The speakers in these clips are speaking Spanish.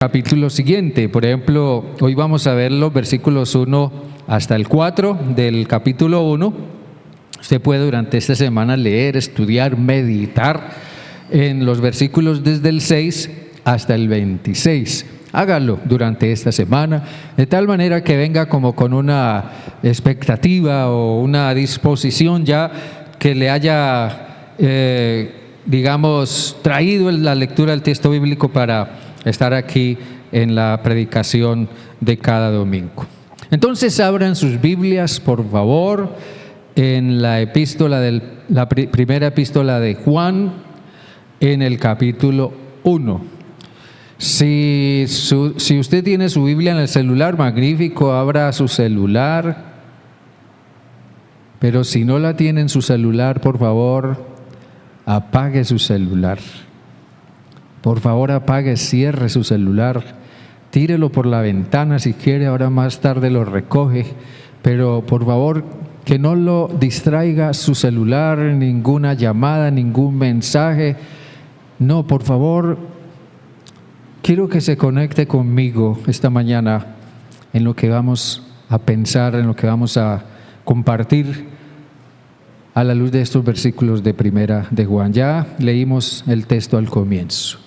capítulo siguiente. Por ejemplo, hoy vamos a ver los versículos 1 hasta el 4 del capítulo 1. Usted puede durante esta semana leer, estudiar, meditar en los versículos desde el 6 hasta el 26. Hágalo durante esta semana, de tal manera que venga como con una expectativa o una disposición ya que le haya, traído la lectura del texto bíblico para estar aquí en la predicación de cada domingo. Entonces abran sus Biblias, por favor, en la primera epístola de Juan, en el capítulo 1. Si usted tiene su Biblia en el celular, magnífico, abra su celular. Pero si no la tiene en su celular, por favor, apague su celular. Por favor, apague, cierre su celular, tírelo por la ventana si quiere, ahora más tarde lo recoge, pero por favor que no lo distraiga su celular, ninguna llamada, ningún mensaje. No, por favor, quiero que se conecte conmigo esta mañana en lo que vamos a pensar, en lo que vamos a compartir a la luz de estos versículos de Primera de Juan. Ya leímos el texto al comienzo.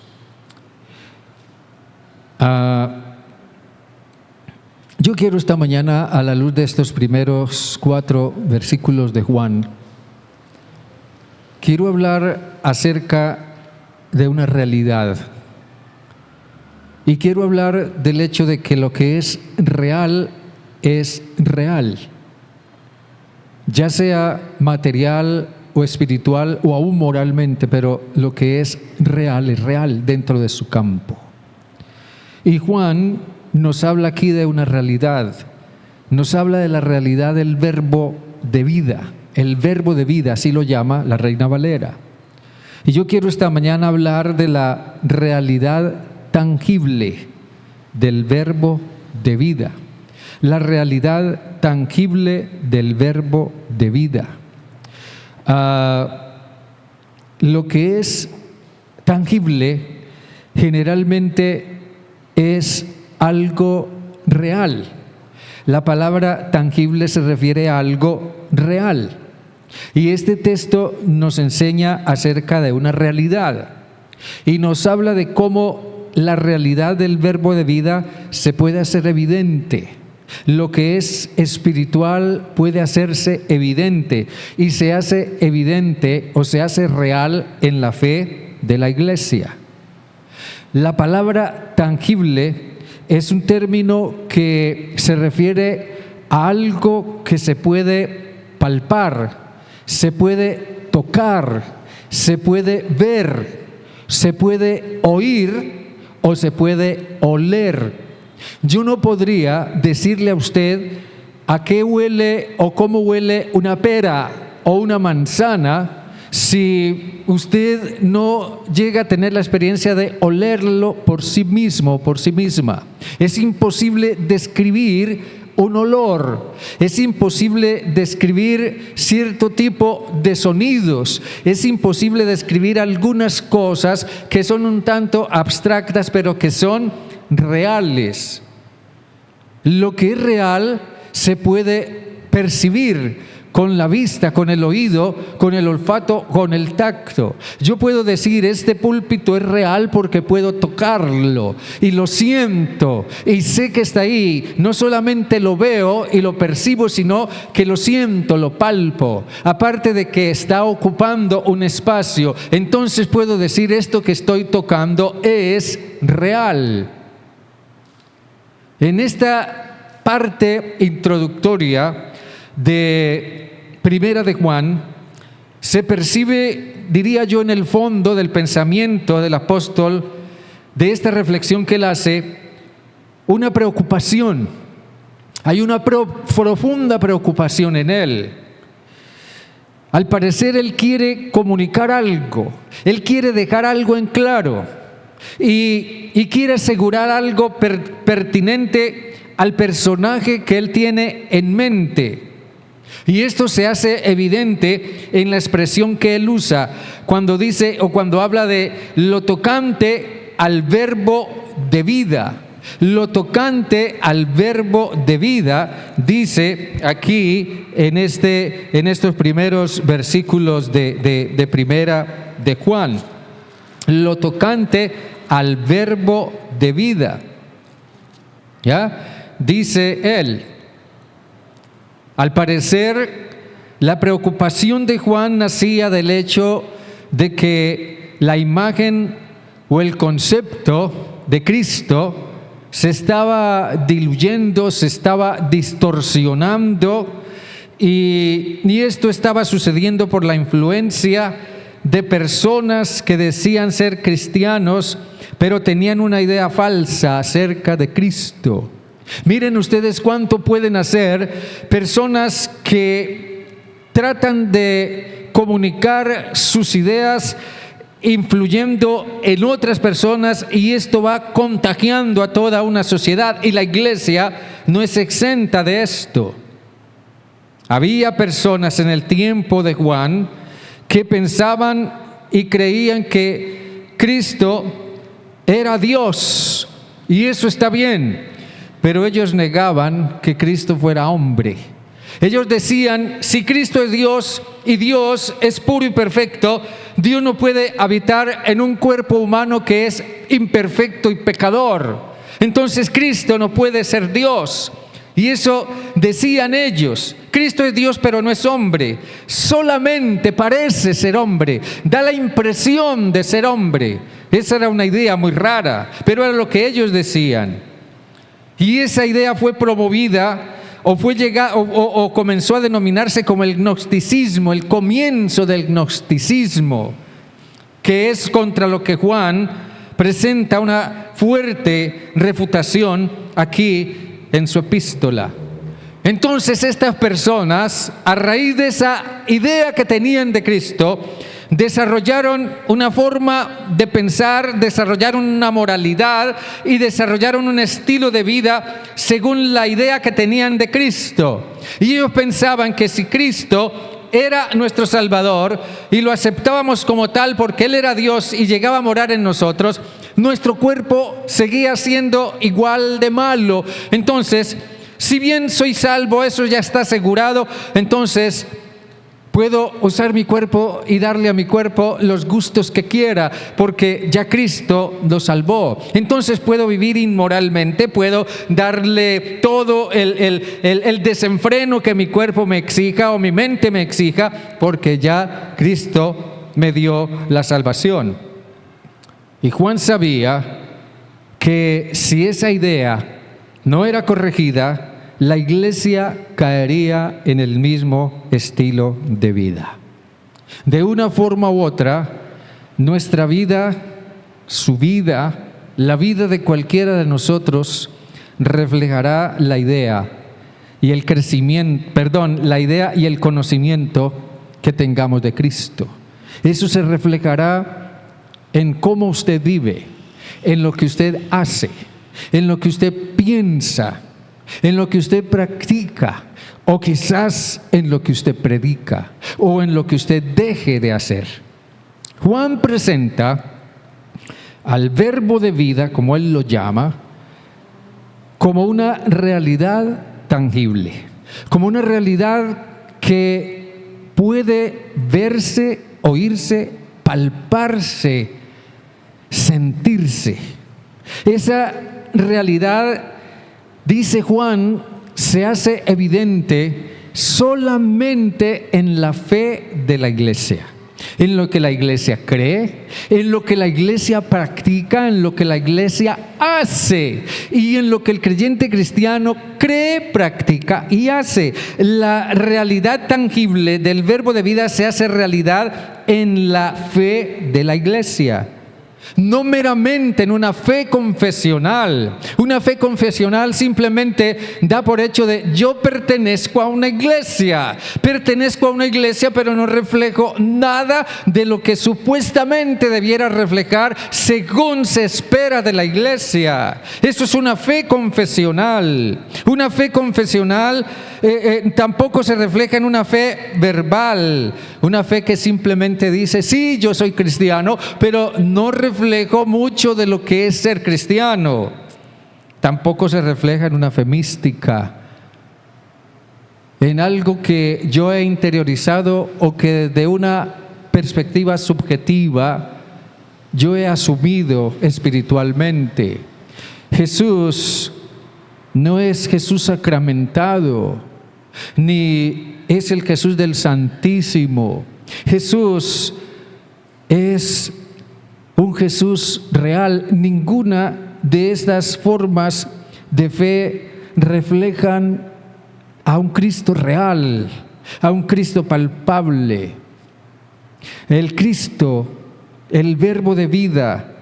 Yo quiero esta mañana, a la luz de estos primeros 4 versículos de Juan, quiero hablar acerca de una realidad. Y quiero hablar del hecho de que lo que es real, ya sea material o espiritual o aún moralmente, pero lo que es real dentro de su campo. Y Juan nos habla aquí de una realidad, nos habla de la realidad del verbo de vida, el verbo de vida, así lo llama la Reina Valera. Y yo quiero esta mañana hablar de la realidad tangible del verbo de vida, la realidad tangible del verbo de vida. Lo que es tangible generalmente es algo real. La palabra tangible se refiere a algo real. Y este texto nos enseña acerca de una realidad y nos habla de cómo la realidad del verbo de vida se puede hacer evidente. Lo que es espiritual puede hacerse evidente y se hace evidente o se hace real en la fe de la iglesia. La palabra tangible es un término que se refiere a algo que se puede palpar, se puede tocar, se puede ver, se puede oír o se puede oler. Yo no podría decirle a usted a qué huele o cómo huele una pera o una manzana si usted no llega a tener la experiencia de olerlo por sí mismo, por sí misma. Es imposible describir un olor, es imposible describir cierto tipo de sonidos, es imposible describir algunas cosas que son un tanto abstractas, pero que son reales. Lo que es real se puede percibir con la vista, con el oído, con el olfato, con el tacto. Yo puedo decir, este púlpito es real porque puedo tocarlo y lo siento y sé que está ahí. No solamente lo veo y lo percibo, sino que lo siento, lo palpo. Aparte de que está ocupando un espacio, entonces puedo decir, esto que estoy tocando es real. En esta parte introductoria de Primera de Juan, se percibe, diría yo, en el fondo del pensamiento del apóstol, de esta reflexión que él hace, una preocupación. Hay una profunda preocupación en él. Al parecer él quiere comunicar algo, él quiere dejar algo en claro y quiere asegurar algo pertinente al personaje que él tiene en mente. Y esto se hace evidente en la expresión que él usa cuando dice o cuando habla de lo tocante al verbo de vida. Lo tocante al verbo de vida, dice aquí en estos primeros versículos de primera de Juan. Lo tocante al verbo de vida. ¿Ya? Dice él. Al parecer, la preocupación de Juan nacía del hecho de que la imagen o el concepto de Cristo se estaba diluyendo, se estaba distorsionando, y esto estaba sucediendo por la influencia de personas que decían ser cristianos, pero tenían una idea falsa acerca de Cristo. Miren ustedes cuánto pueden hacer personas que tratan de comunicar sus ideas influyendo en otras personas, y esto va contagiando a toda una sociedad, y la iglesia no es exenta de esto. Había personas en el tiempo de Juan que pensaban y creían que Cristo era Dios, y eso está bien, pero ellos negaban que Cristo fuera hombre. Ellos decían, si Cristo es Dios y Dios es puro y perfecto, Dios no puede habitar en un cuerpo humano que es imperfecto y pecador. Entonces Cristo no puede ser Dios. Y eso decían ellos. Cristo es Dios, pero no es hombre. Solamente parece ser hombre. Da la impresión de ser hombre. Esa era una idea muy rara, pero era lo que ellos decían. Y esa idea fue promovida o comenzó a denominarse como el gnosticismo, el comienzo del gnosticismo, que es contra lo que Juan presenta una fuerte refutación aquí en su epístola. Entonces estas personas, a raíz de esa idea que tenían de Cristo, desarrollaron una forma de pensar, desarrollaron una moralidad y desarrollaron un estilo de vida según la idea que tenían de Cristo. Y ellos pensaban que si Cristo era nuestro Salvador y lo aceptábamos como tal porque Él era Dios y llegaba a morar en nosotros, nuestro cuerpo seguía siendo igual de malo. Entonces, si bien soy salvo, eso ya está asegurado, entonces puedo usar mi cuerpo y darle a mi cuerpo los gustos que quiera, porque ya Cristo lo salvó. Entonces puedo vivir inmoralmente, puedo darle todo el desenfreno que mi cuerpo me exija o mi mente me exija, porque ya Cristo me dio la salvación. Y Juan sabía que si esa idea no era corregida, la iglesia caería en el mismo estilo de vida. De una forma u otra, nuestra vida, su vida, la vida de cualquiera de nosotros reflejará la idea y el la idea y el conocimiento que tengamos de Cristo. Eso se reflejará en cómo usted vive, en lo que usted hace, en lo que usted piensa, en lo que usted practica, o quizás en lo que usted predica, o en lo que usted deje de hacer. Juan presenta al verbo de vida, como él lo llama, como una realidad tangible, como una realidad que puede verse, oírse, palparse, sentirse. Esa realidad, dice Juan, se hace evidente solamente en la fe de la iglesia, en lo que la iglesia cree, en lo que la iglesia practica, en lo que la iglesia hace y en lo que el creyente cristiano cree, practica y hace. La realidad tangible del verbo de vida se hace realidad en la fe de la iglesia. No meramente en una fe confesional. Una fe confesional simplemente da por hecho de yo pertenezco a una iglesia, pero no reflejo nada de lo que supuestamente debiera reflejar según se espera de la iglesia. Eso es una fe confesional. Una fe confesional tampoco se refleja en una fe verbal, una fe que simplemente dice, sí, yo soy cristiano, pero no reflejo mucho de lo que es ser cristiano. Tampoco se refleja en una fe mística, en algo que yo he interiorizado o que desde una perspectiva subjetiva yo he asumido espiritualmente. Jesús no es Jesús sacramentado, ni es el Jesús del Santísimo. Jesús es un Jesús real. Ninguna de estas formas de fe reflejan a un Cristo real, a un Cristo palpable. El Cristo, el Verbo de vida,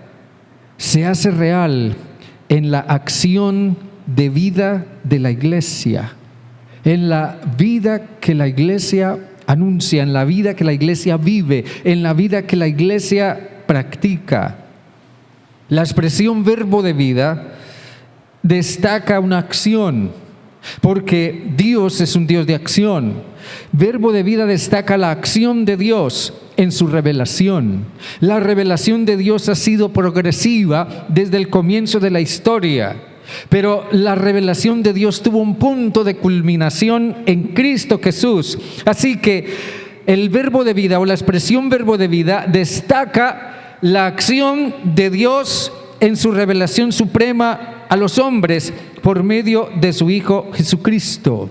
se hace real en la acción de vida de la iglesia, en la vida que la iglesia anuncia, en la vida que la iglesia vive, en la vida que la iglesia practica. La expresión verbo de vida destaca una acción, porque Dios es un Dios de acción. Verbo de vida destaca la acción de Dios en su revelación. La revelación de Dios ha sido progresiva desde el comienzo de la historia, pero la revelación de Dios tuvo un punto de culminación en Cristo Jesús. Así que el verbo de vida o la expresión verbo de vida destaca la acción de Dios en su revelación suprema a los hombres por medio de su Hijo Jesucristo.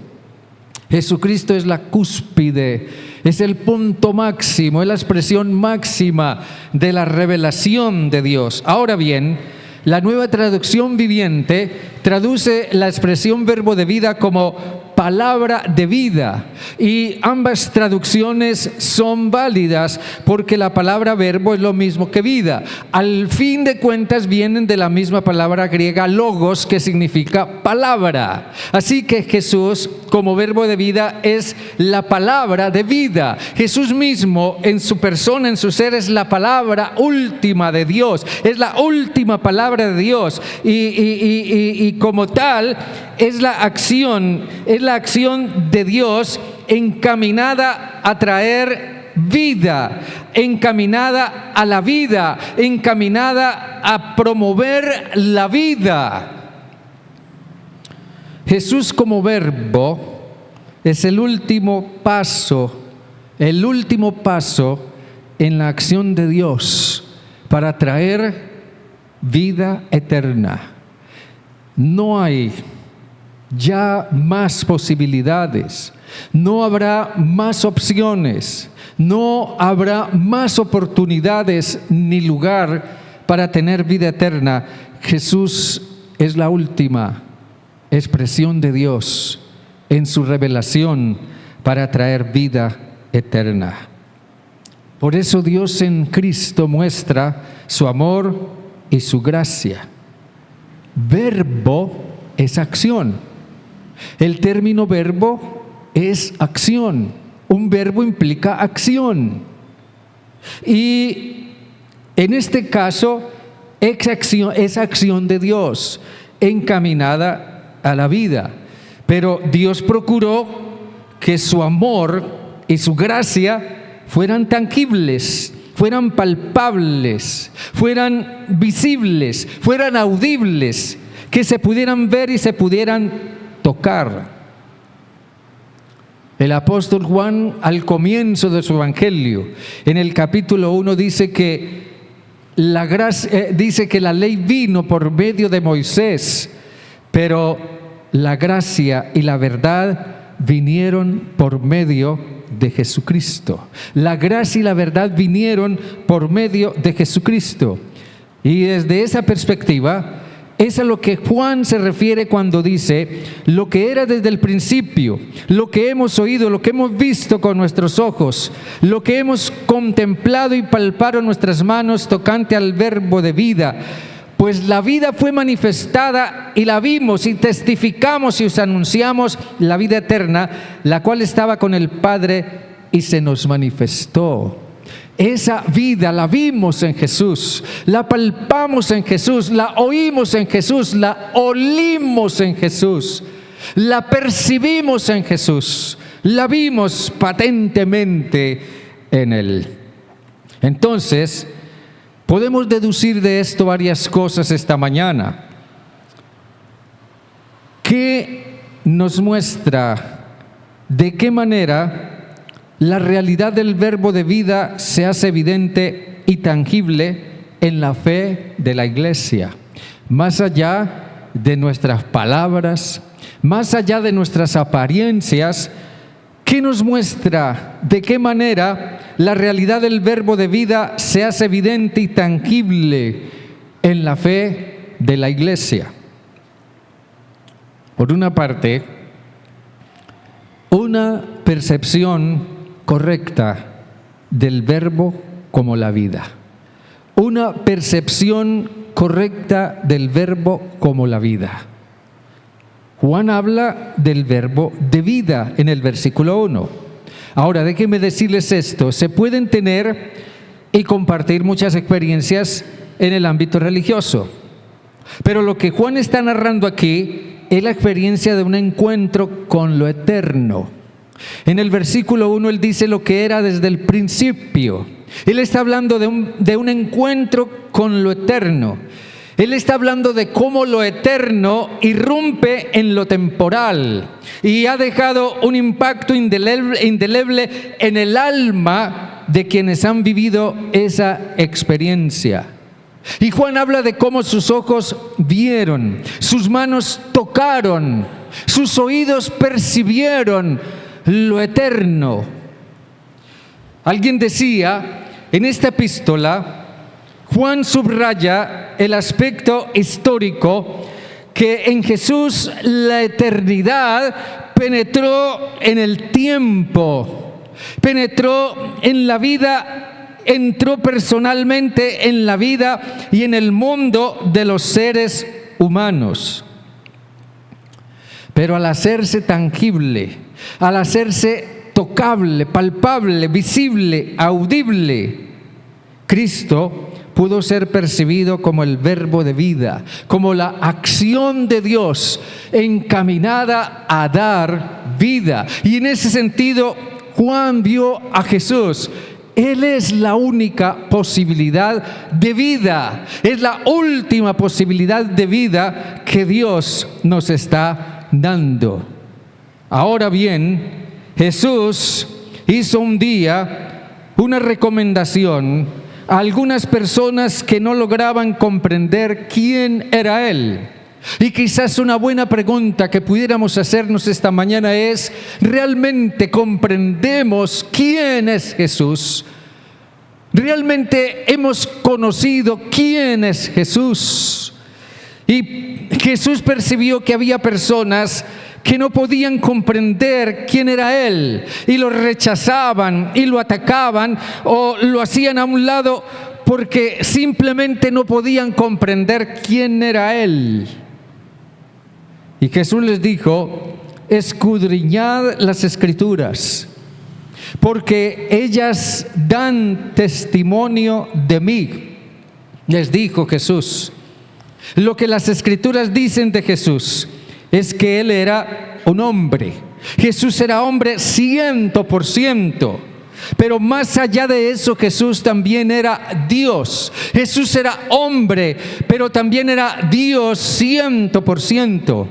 Jesucristo es la cúspide, es el punto máximo, es la expresión máxima de la revelación de Dios. Ahora bien, la Nueva Traducción Viviente traduce la expresión verbo de vida como palabra de vida, y ambas traducciones son válidas porque la palabra verbo es lo mismo que vida. Al fin de cuentas vienen de la misma palabra griega logos, que significa palabra. Así que Jesús como verbo de vida es la palabra de vida. Jesús mismo en su persona, en su ser, es la palabra última de Dios, es la última palabra de Dios, y como tal es la acción de Dios encaminada a traer vida, encaminada a la vida, encaminada a promover la vida. Jesús como verbo es el último paso en la acción de Dios para traer vida eterna. No hay ya más posibilidades, no habrá más opciones, no habrá más oportunidades ni lugar para tener vida eterna. Jesús es la última expresión de Dios en su revelación para traer vida eterna. Por eso Dios en Cristo muestra su amor y su gracia. Verbo es acción. El término verbo es acción. Un verbo implica acción. Y en este caso es acción de Dios encaminada a la vida. Pero Dios procuró que su amor y su gracia fueran tangibles, fueran palpables, fueran visibles, fueran audibles, que se pudieran ver y se pudieran tocar. El apóstol Juan, al comienzo de su evangelio, en el capítulo 1, dice que la ley vino por medio de Moisés, pero la gracia y la verdad vinieron por medio de Jesucristo. La gracia y la verdad vinieron por medio de Jesucristo. Y desde esa perspectiva es a lo que Juan se refiere cuando dice: lo que era desde el principio, lo que hemos oído, lo que hemos visto con nuestros ojos, lo que hemos contemplado y palpado en nuestras manos tocante al verbo de vida. Pues la vida fue manifestada y la vimos y testificamos y os anunciamos la vida eterna, la cual estaba con el Padre y se nos manifestó. Esa vida la vimos en Jesús, la palpamos en Jesús, la oímos en Jesús, la olimos en Jesús. la percibimos en Jesús, la vimos patentemente en Él. Entonces, podemos deducir de esto varias cosas esta mañana. ¿Qué nos muestra de qué manera la realidad del verbo de vida se hace evidente y tangible en la fe de la Iglesia? Más allá de nuestras palabras, más allá de nuestras apariencias, ¿qué nos muestra de qué manera la realidad del verbo de vida se hace evidente y tangible en la fe de la Iglesia? Por una parte, una percepción correcta del verbo como la vida. Una percepción correcta del verbo como la vida. Juan habla del verbo de vida en el versículo 1. Ahora, déjenme decirles esto. Se pueden tener y compartir muchas experiencias en el ámbito religioso. Pero lo que Juan está narrando aquí es la experiencia de un encuentro con lo eterno. En el versículo 1 él dice lo que era desde el principio. Él está hablando de un encuentro con lo eterno. Él está hablando de cómo lo eterno irrumpe en lo temporal y ha dejado un impacto indeleble en el alma de quienes han vivido esa experiencia. Y Juan habla de cómo sus ojos vieron, sus manos tocaron, sus oídos percibieron lo eterno. Alguien decía, en esta epístola, Juan subraya el aspecto histórico que en Jesús la eternidad penetró en el tiempo, penetró en la vida, entró personalmente en la vida y en el mundo de los seres humanos. Pero al hacerse tangible, al hacerse tocable, palpable, visible, audible, Cristo pudo ser percibido como el verbo de vida, como la acción de Dios encaminada a dar vida. Y en ese sentido, Juan vio a Jesús. Él es la única posibilidad de vida, es la última posibilidad de vida que Dios nos está dando. Ahora bien, Jesús hizo un día una recomendación a algunas personas que no lograban comprender quién era Él. Y quizás una buena pregunta que pudiéramos hacernos esta mañana es: ¿realmente comprendemos quién es Jesús? ¿Realmente hemos conocido quién es Jesús? Y Jesús percibió que había personas que no podían comprender quién era Él y lo rechazaban y lo atacaban o lo hacían a un lado porque simplemente no podían comprender quién era Él. Y Jesús les dijo: escudriñad las Escrituras, porque ellas dan testimonio de mí. Les dijo Jesús. Lo que las Escrituras dicen de Jesús es que Él era un hombre. Jesús era hombre 100%. Pero más allá de eso, Jesús también era Dios. Jesús era hombre, pero también era Dios 100%.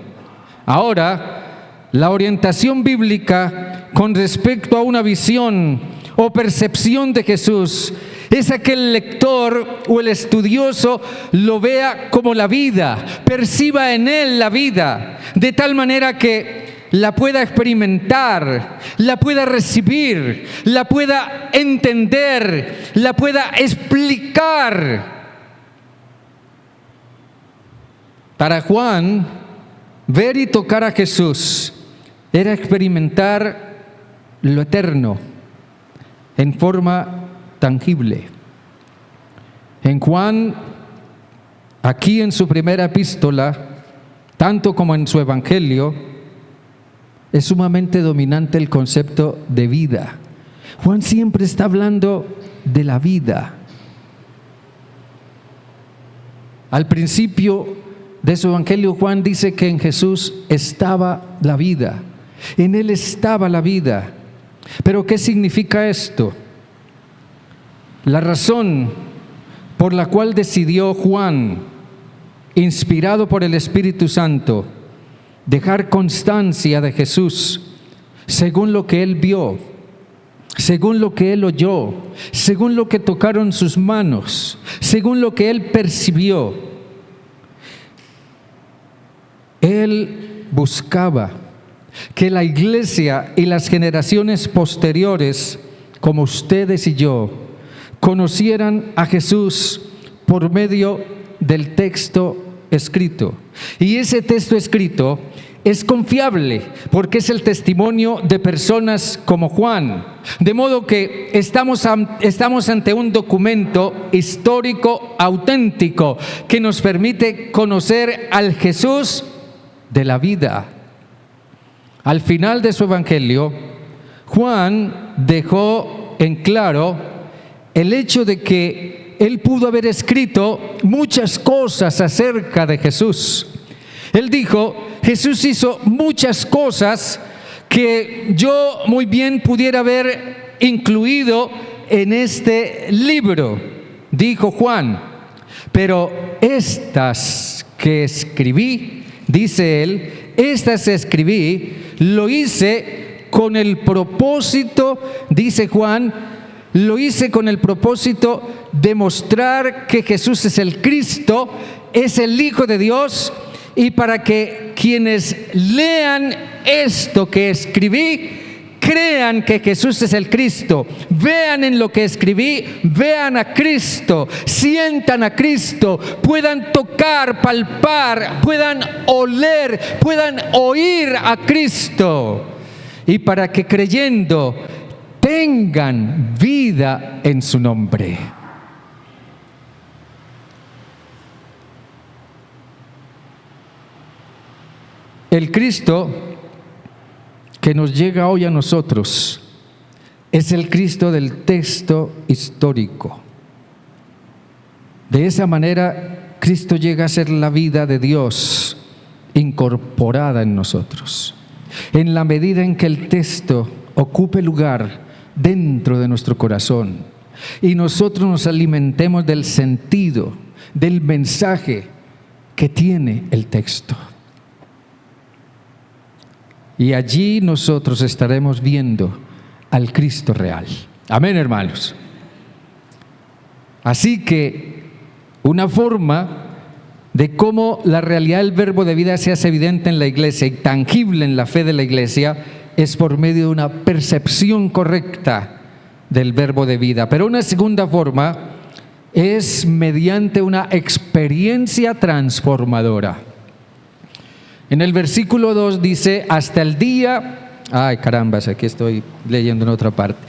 Ahora, la orientación bíblica con respecto a una visión o percepción de Jesús es a que el lector o el estudioso lo vea como la vida, perciba en él la vida, de tal manera que la pueda experimentar, la pueda recibir, la pueda entender, la pueda explicar. Para Juan, ver y tocar a Jesús era experimentar lo eterno en forma tangible. En Juan, aquí en su primera epístola, tanto como en su evangelio, es sumamente dominante el concepto de vida. Juan siempre está hablando de la vida. Al principio de su Evangelio, Juan dice que en Jesús estaba la vida. En Él estaba la vida. ¿Pero qué significa esto? La razón por la cual decidió Juan, inspirado por el Espíritu Santo, dejar constancia de Jesús según lo que él vio, según lo que él oyó, según lo que tocaron sus manos, según lo que él percibió. Él buscaba que la iglesia y las generaciones posteriores, como ustedes y yo, conocieran a Jesús por medio del texto escrito. Y ese texto escrito es confiable porque es el testimonio de personas como Juan. De modo que estamos ante un documento histórico auténtico que nos permite conocer al Jesús de la vida. Al final de su evangelio, Juan dejó en claro el hecho de que él pudo haber escrito muchas cosas acerca de Jesús. Él dijo: Jesús hizo muchas cosas que yo muy bien pudiera haber incluido en este libro, dijo Juan, pero estas que escribí, dice él, estas escribí, lo hice con el propósito, dice Juan, lo hice con el propósito de mostrar que Jesús es el Cristo, es el Hijo de Dios, y para que quienes lean esto que escribí, crean que Jesús es el Cristo, vean en lo que escribí, vean a Cristo, sientan a Cristo, puedan tocar, palpar, puedan oler, puedan oír a Cristo, y para que creyendo tengan vida en su nombre. El Cristo que nos llega hoy a nosotros es el Cristo del texto histórico. De esa manera, Cristo llega a ser la vida de Dios incorporada en nosotros. En la medida en que el texto ocupe lugar dentro de nuestro corazón y nosotros nos alimentemos del sentido, del mensaje que tiene el texto. Y allí nosotros estaremos viendo al Cristo real. Amén, hermanos. Así que una forma de cómo la realidad del verbo de vida se hace evidente en la iglesia y tangible en la fe de la iglesia es por medio de una percepción correcta del verbo de vida. Pero una segunda forma es mediante una experiencia transformadora. En el versículo 2 dice, hasta el día, aquí estoy leyendo en otra parte.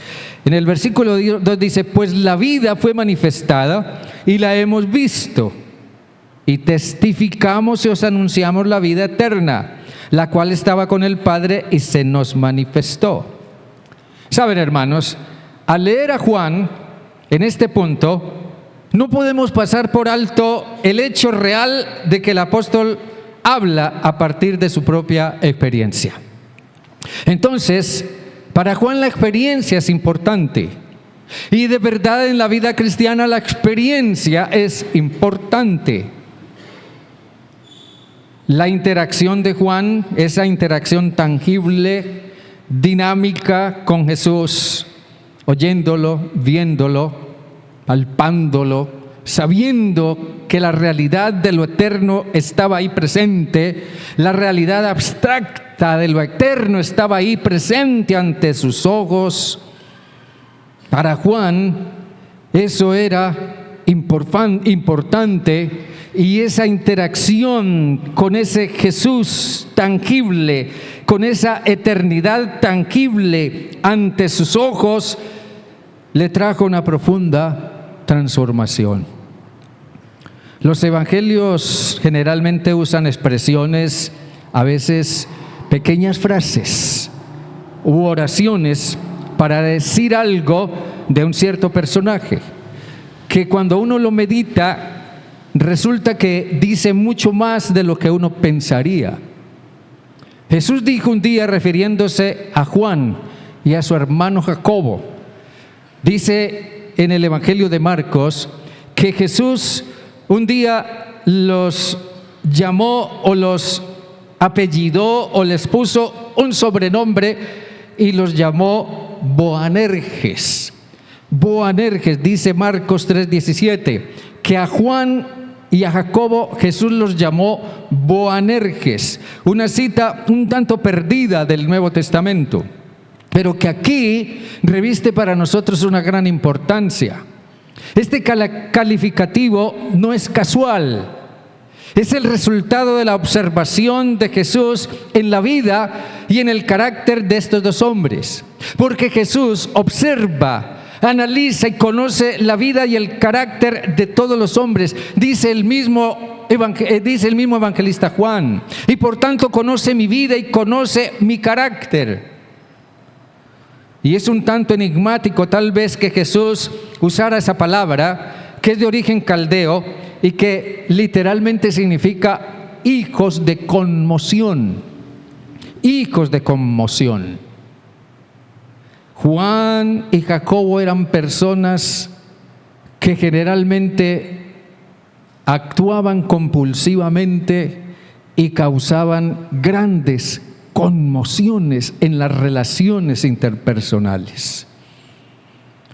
En el versículo 2 dice, pues la vida fue manifestada y la hemos visto y testificamos y os anunciamos la vida eterna, la cual estaba con el Padre y se nos manifestó. Saben, hermanos, al leer a Juan en este punto, no podemos pasar por alto el hecho real de que el apóstol habla a partir de su propia experiencia. Entonces, para Juan la experiencia es importante. Y de verdad en la vida cristiana la experiencia es importante. La interacción de Juan, esa interacción tangible, dinámica con Jesús, oyéndolo, viéndolo, palpándolo, sabiendo que la realidad de lo eterno estaba ahí presente, la realidad abstracta de lo eterno estaba ahí presente ante sus ojos. Para Juan eso era importante, y esa interacción con ese Jesús tangible, con esa eternidad tangible ante sus ojos, le trajo una profunda transformación. Los evangelios generalmente usan expresiones, a veces pequeñas frases u oraciones para decir algo de un cierto personaje, que cuando uno lo medita resulta que dice mucho más de lo que uno pensaría. Jesús dijo un día, refiriéndose a Juan y a su hermano Jacobo, dice en el Evangelio de Marcos, que Jesús un día los llamó o los apellidó o les puso un sobrenombre y los llamó Boanerges. Boanerges, dice Marcos 3:17, que a Juan y a Jacobo Jesús los llamó Boanerges. Una cita un tanto perdida del Nuevo Testamento, pero que aquí reviste para nosotros una gran importancia. Este calificativo no es casual, es el resultado de la observación de Jesús en la vida y en el carácter de estos dos hombres. Porque Jesús observa, analiza y conoce la vida y el carácter de todos los hombres, dice el mismo evangelista Juan, y por tanto conoce mi vida y conoce mi carácter. Y es un tanto enigmático tal vez que Jesús usara esa palabra, que es de origen caldeo y que literalmente significa hijos de conmoción. Hijos de conmoción. Juan y Jacobo eran personas que generalmente actuaban compulsivamente y causaban grandes conmociones en las relaciones interpersonales.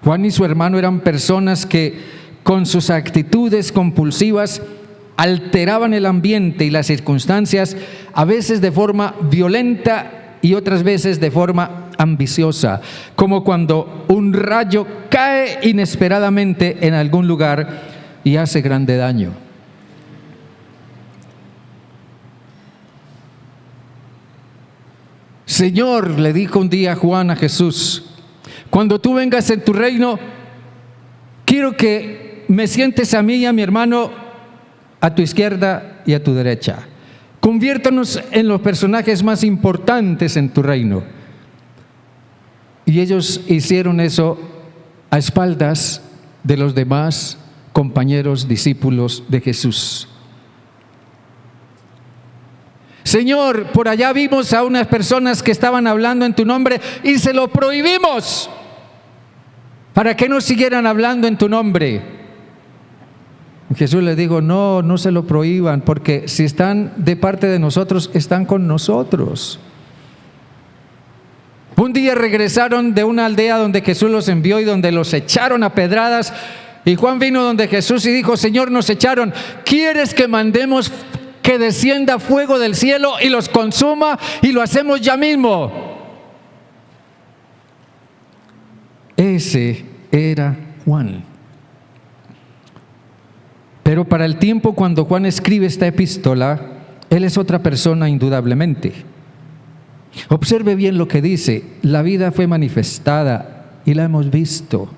Juan y su hermano eran personas que con sus actitudes compulsivas alteraban el ambiente y las circunstancias, a veces de forma violenta y otras veces de forma ambiciosa, como cuando un rayo cae inesperadamente en algún lugar y hace grande daño. Señor, le dijo un día Juan a Jesús, cuando tú vengas en tu reino, quiero que me sientes a mí y a mi hermano a tu izquierda y a tu derecha. Conviértanos en los personajes más importantes en tu reino. Y ellos hicieron eso a espaldas de los demás compañeros discípulos de Jesús. Señor, por allá vimos a unas personas que estaban hablando en tu nombre y se lo prohibimos para que no siguieran hablando en tu nombre. Jesús les dijo, no se lo prohíban, porque si están de parte de nosotros, están con nosotros. Un día regresaron de una aldea donde Jesús los envió y donde los echaron a pedradas, y Juan vino donde Jesús y dijo, Señor, nos echaron, ¿quieres que mandemos que descienda fuego del cielo y los consuma? Y lo hacemos ya mismo. Ese era Juan. Pero para el tiempo cuando Juan escribe esta epístola, él es otra persona indudablemente. Observe bien lo que dice, la vida fue manifestada y la hemos visto.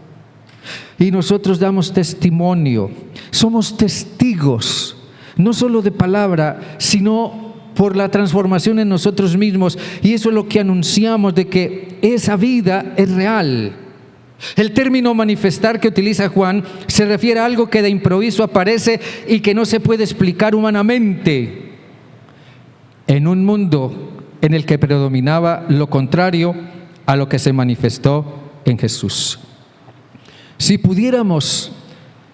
Y nosotros damos testimonio, somos testigos, no solo de palabra, sino por la transformación en nosotros mismos. Y eso es lo que anunciamos, de que esa vida es real. El término manifestar que utiliza Juan se refiere a algo que de improviso aparece y que no se puede explicar humanamente. En un mundo en el que predominaba lo contrario a lo que se manifestó en Jesús. Si pudiéramos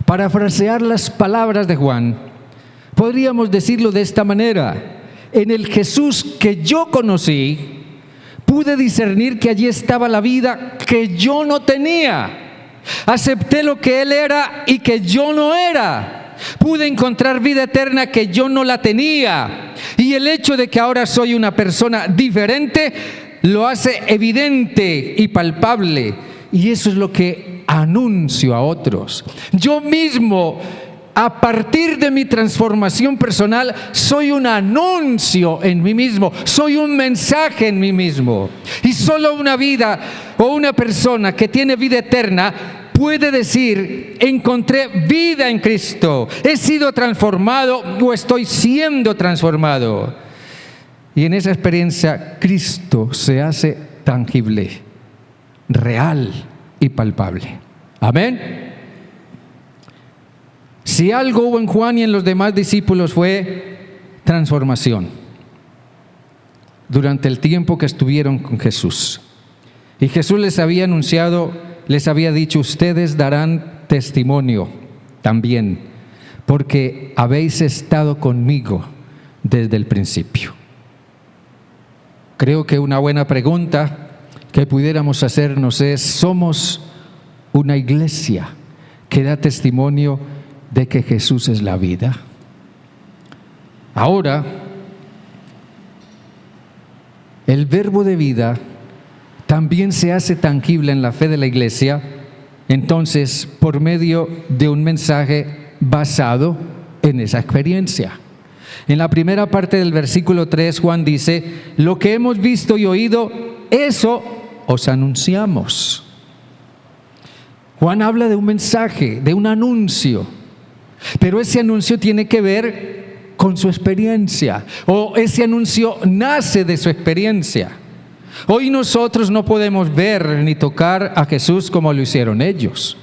parafrasear las palabras de Juan, podríamos decirlo de esta manera: en el Jesús que yo conocí, pude discernir que allí estaba la vida que yo no tenía. Acepté lo que Él era y que yo no era. Pude encontrar vida eterna que yo no la tenía. Y el hecho de que ahora soy una persona diferente lo hace evidente y palpable. Y eso es lo que anuncio a otros. Yo mismo, a partir de mi transformación personal, soy un anuncio en mí mismo, soy un mensaje en mí mismo. Y solo una vida o una persona que tiene vida eterna puede decir: encontré vida en Cristo, he sido transformado o estoy siendo transformado. Y en esa experiencia Cristo se hace tangible, real y palpable. Amén. Si algo hubo en Juan y en los demás discípulos fue transformación durante el tiempo que estuvieron con Jesús. Y Jesús les había anunciado, les había dicho: ustedes darán testimonio también, porque habéis estado conmigo desde el principio. Creo que una buena pregunta que pudiéramos hacernos es: ¿somos una iglesia que da testimonio de que Jesús es la vida? Ahora, el verbo de vida también se hace tangible en la fe de la iglesia, entonces, por medio de un mensaje basado en esa experiencia. En la primera parte del versículo 3, Juan dice: lo que hemos visto y oído, eso os anunciamos. Juan habla de un mensaje, de un anuncio, pero ese anuncio tiene que ver con su experiencia, o ese anuncio nace de su experiencia. Hoy nosotros no podemos ver ni tocar a Jesús como lo hicieron ellos.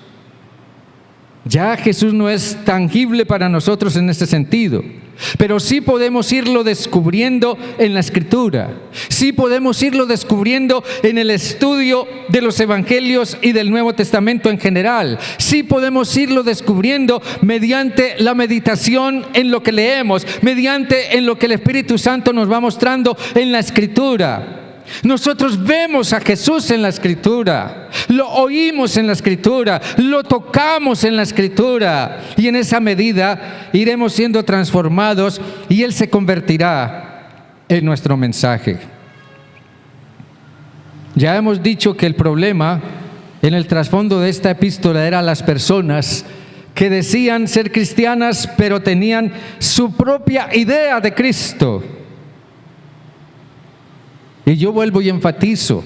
Ya Jesús no es tangible para nosotros en ese sentido, pero sí podemos irlo descubriendo en la Escritura. Sí podemos irlo descubriendo en el estudio de los Evangelios y del Nuevo Testamento en general. Sí podemos irlo descubriendo mediante la meditación en lo que leemos, mediante en lo que el Espíritu Santo nos va mostrando en la Escritura. Nosotros vemos a Jesús en la Escritura, lo oímos en la Escritura, lo tocamos en la Escritura, y en esa medida iremos siendo transformados y Él se convertirá en nuestro mensaje. Ya hemos dicho que el problema en el trasfondo de esta epístola era las personas que decían ser cristianas, pero tenían su propia idea de Cristo. Y yo vuelvo y enfatizo: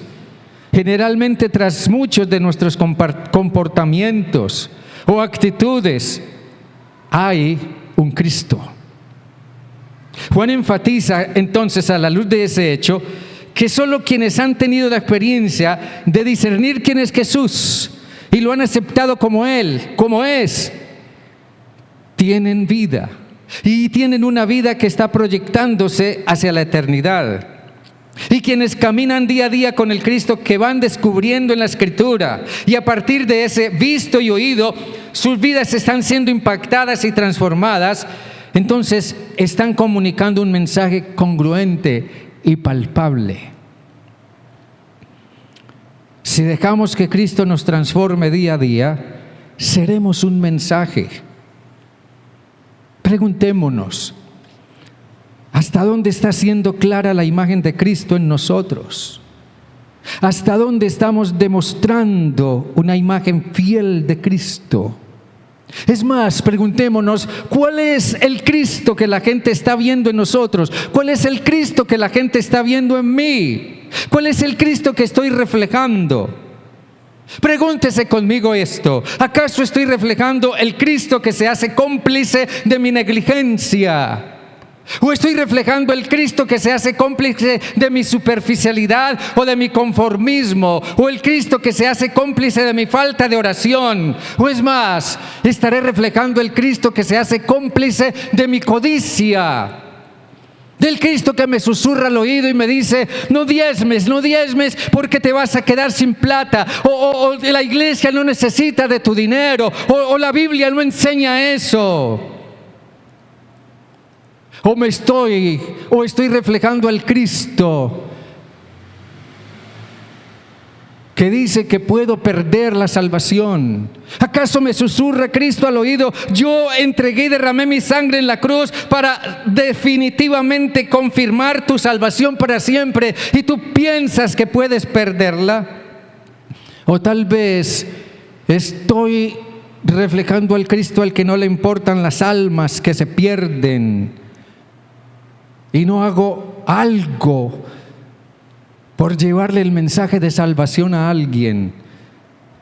generalmente tras muchos de nuestros comportamientos o actitudes hay un Cristo. Juan enfatiza entonces, a la luz de ese hecho, que solo quienes han tenido la experiencia de discernir quién es Jesús y lo han aceptado como Él, como es, tienen vida, y tienen una vida que está proyectándose hacia la eternidad. Y quienes caminan día a día con el Cristo que van descubriendo en la Escritura, y a partir de ese visto y oído, sus vidas están siendo impactadas y transformadas, entonces están comunicando un mensaje congruente y palpable. Si dejamos que Cristo nos transforme día a día, seremos un mensaje. Preguntémonos: ¿hasta dónde está siendo clara la imagen de Cristo en nosotros? ¿Hasta dónde estamos demostrando una imagen fiel de Cristo? Es más, preguntémonos: ¿cuál es el Cristo que la gente está viendo en nosotros? ¿Cuál es el Cristo que la gente está viendo en mí? ¿Cuál es el Cristo que estoy reflejando? Pregúntese conmigo esto: ¿acaso estoy reflejando el Cristo que se hace cómplice de mi negligencia? ¿O estoy reflejando el Cristo que se hace cómplice de mi superficialidad o de mi conformismo? ¿O el Cristo que se hace cómplice de mi falta de oración? ¿O es más, estaré reflejando el Cristo que se hace cómplice de mi codicia? Del Cristo que me susurra al oído y me dice: no diezmes porque te vas a quedar sin plata, o la iglesia no necesita de tu dinero, o la Biblia no enseña eso. O estoy reflejando al Cristo que dice que puedo perder la salvación. ¿Acaso me susurra Cristo al oído: yo entregué y derramé mi sangre en la cruz para definitivamente confirmar tu salvación para siempre, y tú piensas que puedes perderla? O tal vez estoy reflejando al Cristo al que no le importan las almas que se pierden, y no hago algo por llevarle el mensaje de salvación a alguien.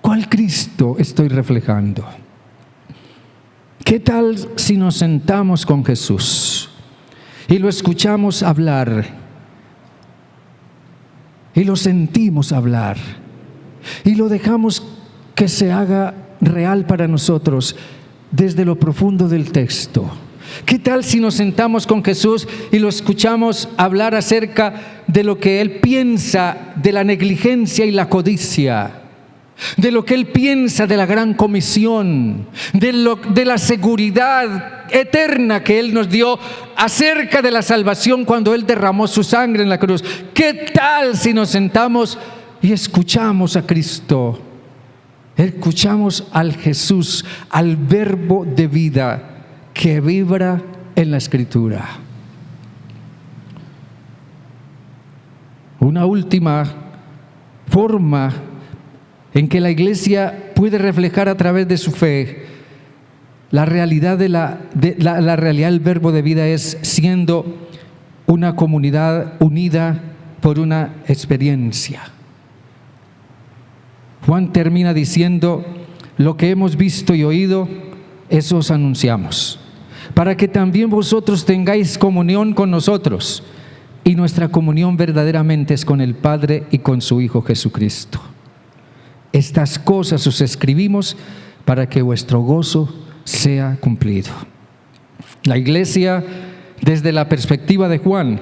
¿Cuál Cristo estoy reflejando? ¿Qué tal si nos sentamos con Jesús y lo escuchamos hablar, y lo sentimos hablar, y lo dejamos que se haga real para nosotros? desde lo profundo del texto? ¿Qué tal si nos sentamos con Jesús y lo escuchamos hablar acerca de lo que Él piensa de la negligencia y la codicia? De lo que Él piensa de la gran comisión, de la seguridad eterna que Él nos dio acerca de la salvación cuando Él derramó su sangre en la cruz. ¿Qué tal si nos sentamos y escuchamos a Cristo? Escuchamos al Jesús, al Verbo de vida que vibra en la Escritura. Una última forma en que la Iglesia puede reflejar a través de su fe la realidad la realidad del Verbo de vida es siendo una comunidad unida por una experiencia. Juan termina diciendo: lo que hemos visto y oído, eso os anunciamos, para que también vosotros tengáis comunión con nosotros, y nuestra comunión verdaderamente es con el Padre y con su Hijo Jesucristo. Estas cosas os escribimos para que vuestro gozo sea cumplido. La Iglesia, desde la perspectiva de Juan,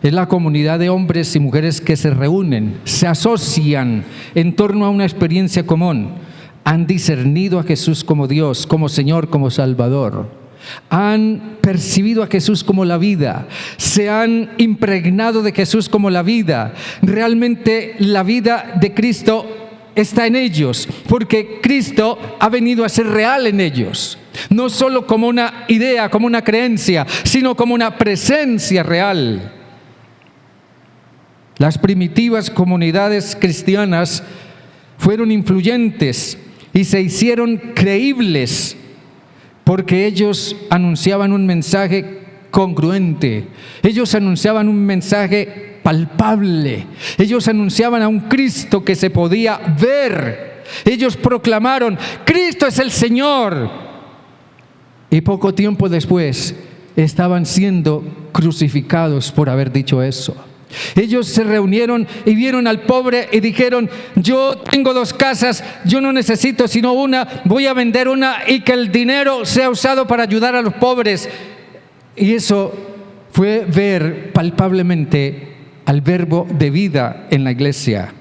es la comunidad de hombres y mujeres que se reúnen, se asocian en torno a una experiencia común. Han discernido a Jesús como Dios, como Señor, como Salvador. Han percibido a Jesús como la vida, se han impregnado de Jesús como la vida. Realmente la vida de Cristo está en ellos, porque Cristo ha venido a ser real en ellos, no solo como una idea, como una creencia, sino como una presencia real. Las primitivas comunidades cristianas fueron influyentes y se hicieron creíbles porque ellos anunciaban un mensaje congruente, ellos anunciaban un mensaje palpable, ellos anunciaban a un Cristo que se podía ver, ellos proclamaron: Cristo es el Señor, y poco tiempo después estaban siendo crucificados por haber dicho eso. Ellos se reunieron y vieron al pobre y dijeron: yo tengo 2 casas, yo no necesito sino una, voy a vender una y que el dinero sea usado para ayudar a los pobres. Y eso fue ver palpablemente al Verbo de vida en la Iglesia.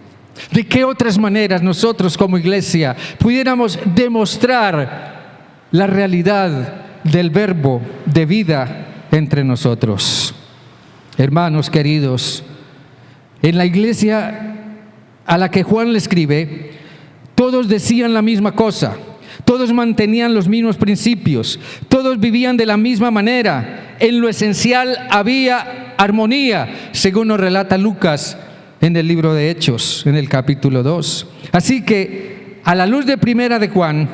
¿De qué otras maneras nosotros como Iglesia pudiéramos demostrar la realidad del Verbo de vida entre nosotros? Hermanos queridos, en la Iglesia a la que Juan le escribe, todos decían la misma cosa, todos mantenían los mismos principios, todos vivían de la misma manera. En lo esencial había armonía, según nos relata Lucas en el libro de Hechos, en el capítulo 2. Así que, a la luz de primera de Juan,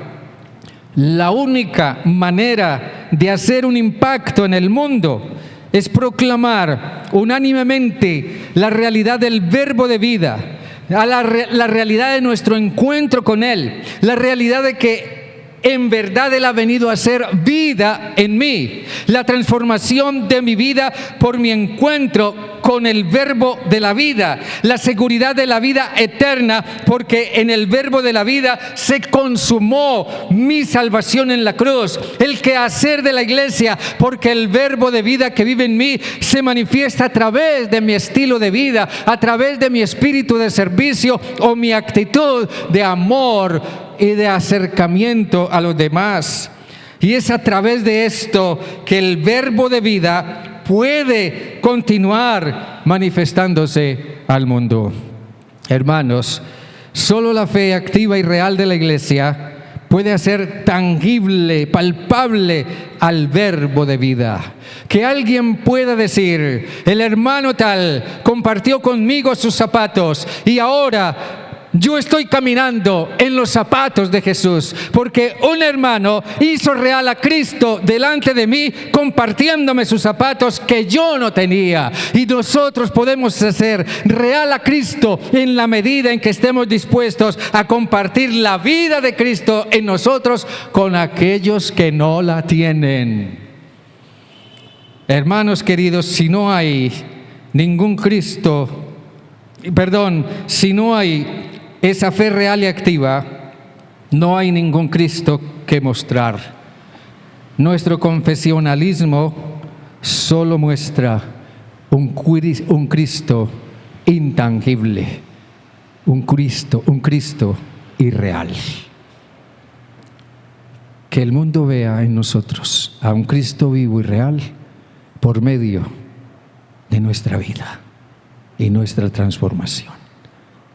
la única manera de hacer un impacto en el mundo es proclamar unánimemente la realidad del Verbo de vida, la realidad de nuestro encuentro con Él, la realidad de que en verdad Él ha venido a hacer vida en mí, la transformación de mi vida por mi encuentro con el Verbo de la vida, la seguridad de la vida eterna, porque en el Verbo de la vida se consumó mi salvación en la cruz, el quehacer de la Iglesia, porque el Verbo de vida que vive en mí se manifiesta a través de mi estilo de vida, a través de mi espíritu de servicio o mi actitud de amor y de acercamiento a los demás. Y es a través de esto que el Verbo de vida puede continuar manifestándose al mundo. Hermanos, solo la fe activa y real de la Iglesia puede hacer tangible, palpable al Verbo de vida. Que alguien pueda decir: el hermano tal compartió conmigo sus zapatos y ahora yo estoy caminando en los zapatos de Jesús, porque un hermano hizo real a Cristo delante de mí, compartiéndome sus zapatos que yo no tenía. Y nosotros podemos hacer real a Cristo en la medida en que estemos dispuestos a compartir la vida de Cristo en nosotros con aquellos que no la tienen. Hermanos queridos, si no hay ningún Cristo, si no hay esa fe real y activa, no hay ningún Cristo que mostrar. Nuestro confesionalismo solo muestra un Cristo intangible, un Cristo irreal. Que el mundo vea en nosotros a un Cristo vivo y real por medio de nuestra vida y nuestra transformación.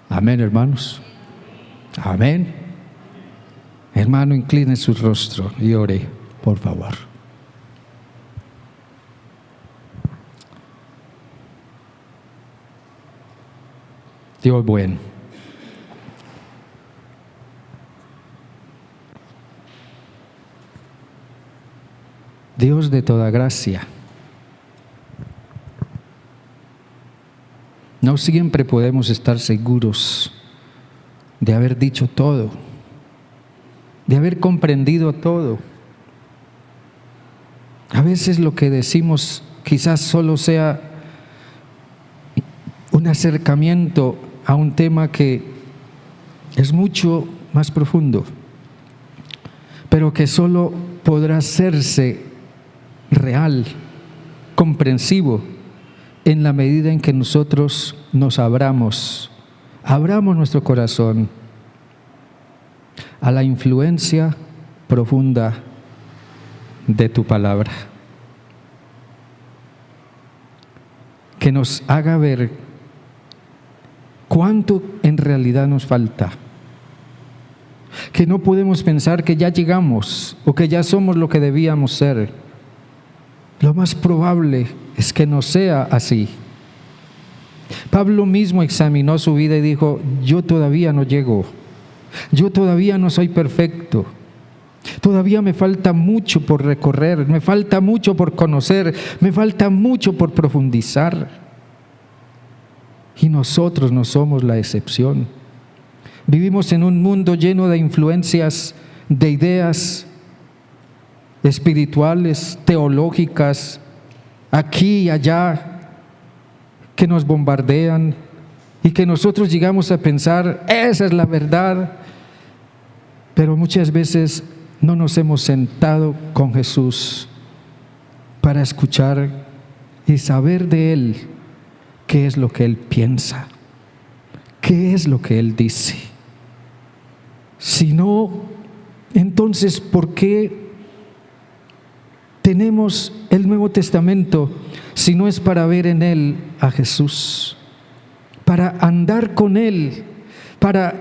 Amén, hermanos. Amén. Hermano, incline su rostro y ore, por favor. Dios bueno. Dios de toda gracia. No siempre podemos estar seguros de haber dicho todo, de haber comprendido todo. A veces lo que decimos quizás solo sea un acercamiento a un tema que es mucho más profundo, pero que solo podrá hacerse real, comprensivo, en la medida en que nosotros nos abramos nuestro corazón a la influencia profunda de tu palabra, que nos haga ver cuánto en realidad nos falta, que no podemos pensar que ya llegamos o que ya somos lo que debíamos ser. Lo más probable es que no sea así. Pablo mismo examinó su vida y dijo: yo todavía no llego, yo todavía no soy perfecto, todavía me falta mucho por recorrer, me falta mucho por conocer, me falta mucho por profundizar. Y nosotros no somos la excepción. Vivimos en un mundo lleno de influencias, de ideas espirituales, teológicas, aquí y allá, que nos bombardean y que nosotros llegamos a pensar, esa es la verdad, pero muchas veces no nos hemos sentado con Jesús para escuchar y saber de Él qué es lo que Él piensa, qué es lo que Él dice. Si no, entonces, ¿por qué tenemos el Nuevo Testamento si no es para ver en Él a Jesús, para andar con Él, para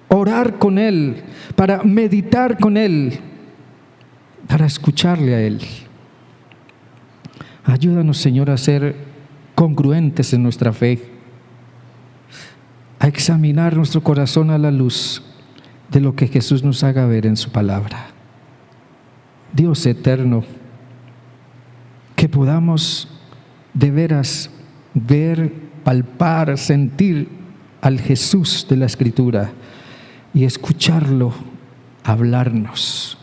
orar con Él, para meditar con Él, para escucharle a Él? Ayúdanos, Señor, a ser congruentes en nuestra fe, a examinar nuestro corazón a la luz de lo que Jesús nos haga ver en su palabra. Dios eterno, que podamos de veras ver, palpar, sentir al Jesús de la Escritura y escucharlo hablarnos,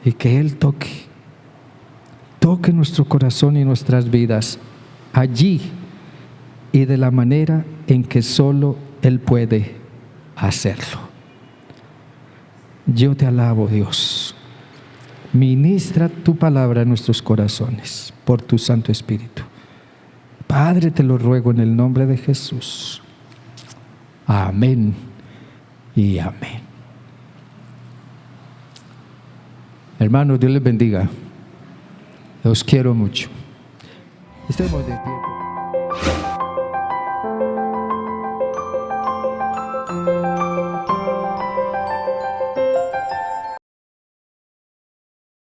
y que Él toque nuestro corazón y nuestras vidas allí y de la manera en que solo Él puede hacerlo. Yo te alabo, Dios. Ministra tu palabra en nuestros corazones por tu Santo Espíritu. Padre, te lo ruego en el nombre de Jesús. Amén y amén. Hermanos, Dios les bendiga. Los quiero mucho. Estemos de pie.